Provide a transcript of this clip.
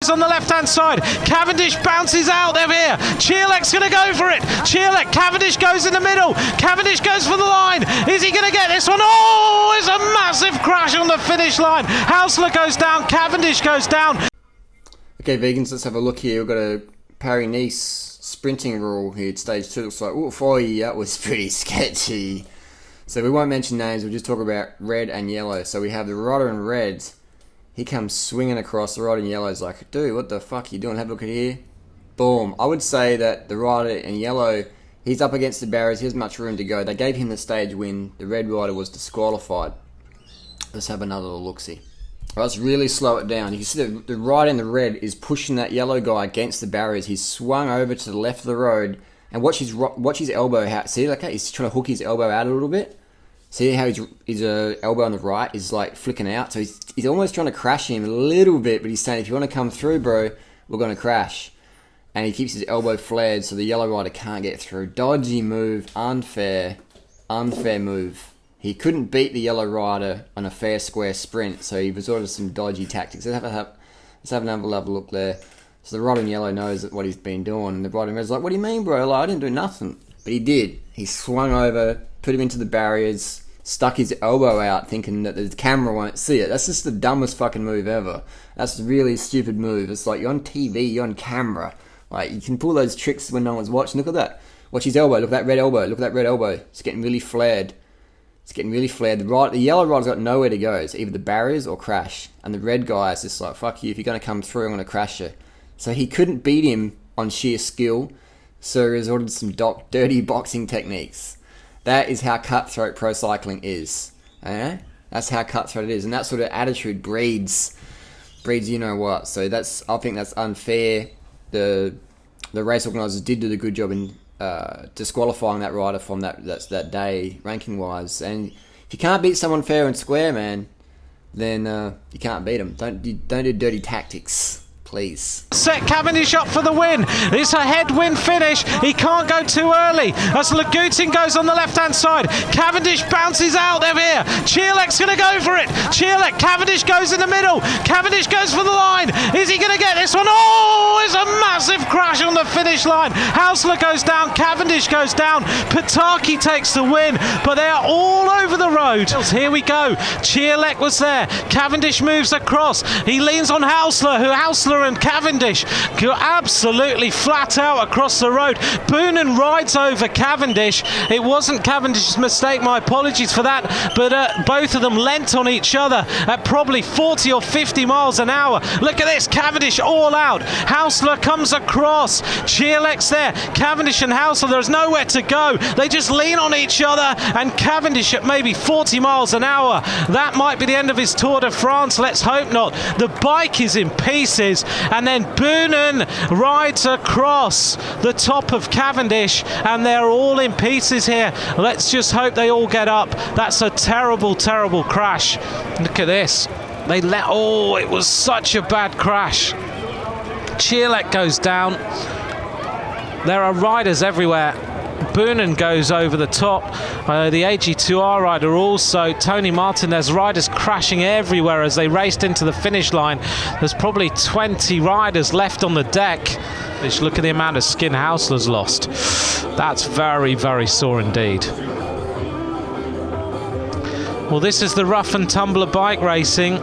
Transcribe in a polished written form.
goes on the left-hand side. Cavendish bounces out of here. Chierlek's going to go for it. Chierlek, Cavendish goes in the middle. Cavendish goes for the line. Is he going to get this one? Oh, it's a massive crash on the finish line. Hausler goes down. Cavendish goes down. Okay, vegans, let's have a look here. We've got a Paris-Nice sprinting rule here at stage 2. Looks like, oh, for you, that was pretty sketchy. So we won't mention names, we'll just talk about red and yellow. So we have the rider in red. He comes swinging across. The rider in yellow is like, dude, what the fuck are you doing? Have a look at here. Boom. I would say that the rider in yellow, he's up against the barriers. He has much room to go. They gave him the stage win. The red rider was disqualified. Let's have another look-see. Let's really slow it down. You can see the rider in the red is pushing that yellow guy against the barriers. He's swung over to the left of the road. And watch his elbow out. See, like he's trying to hook his elbow out a little bit. See how his elbow on the right is like flicking out? So he's almost trying to crash him a little bit, but he's saying, if you want to come through, bro, we're going to crash. And he keeps his elbow flared so the yellow rider can't get through. Dodgy move, unfair move. He couldn't beat the yellow rider on a fair square sprint, so he resorted to some dodgy tactics. Let's have another look there. So the rider in yellow knows what he's been doing, and the rider in red's like, what do you mean, bro? Like, I didn't do nothing. But he did. He swung over, put him into the barriers, stuck his elbow out thinking that the camera won't see it. That's just the dumbest fucking move ever. That's a really stupid move. It's like, you're on TV, you're on camera. Like, you can pull those tricks when no one's watching. Look at that. Watch his elbow. Look at that red elbow. Look at that red elbow. It's getting really flared. The yellow rider's got nowhere to go. It's either the barriers or crash. And the red guy is just like, fuck you. If you're going to come through, I'm going to crash you. So he couldn't beat him on sheer skill. So he resorted to some dirty boxing techniques. That is how cutthroat pro cycling is. Okay? That's how cutthroat it is. And that sort of attitude breeds you know what. So I think that's unfair. The race organisers did do a good job in disqualifying that rider from that day, ranking-wise. And if you can't beat someone fair and square, man, then you can't beat them. Don't do dirty tactics. Please. Set Cavendish up for the win. It's a headwind finish. He can't go too early. As Lagutin goes on the left-hand side. Cavendish bounces out of here. Chierlek's going to go for it. Chierlek, Cavendish goes in the middle. Cavendish goes for the line. Is he going to get this one? Oh, it's a massive crash on the finish line. Hausler goes down. Cavendish goes down. Pataki takes the win, but they are all over the road. Here we go. Chierlek was there. Cavendish moves across. He leans on Hausler and Cavendish go absolutely flat out across the road. Boonen rides over Cavendish. It wasn't Cavendish's mistake, my apologies for that, but both of them leant on each other at probably 40 or 50 miles an hour. Look at this, Cavendish all out. Hausler comes across. Chierlek's there. Cavendish and Hausler, there's nowhere to go. They just lean on each other, and Cavendish at maybe 40 miles an hour. That might be the end of his Tour de France. Let's hope not. The bike is in pieces. And then Boonen rides across the top of Cavendish, and they're all in pieces here. Let's just hope they all get up. That's a terrible, terrible crash. Look at this. It was such a bad crash. Chierlek goes down. There are riders everywhere. Boonen goes over the top. The AG2R rider also. Tony Martin, there's riders crashing everywhere as they raced into the finish line. There's probably 20 riders left on the deck. Just look at the amount of skin Hausler's lost. That's very, very sore indeed. Well, this is the rough and tumble of bike racing.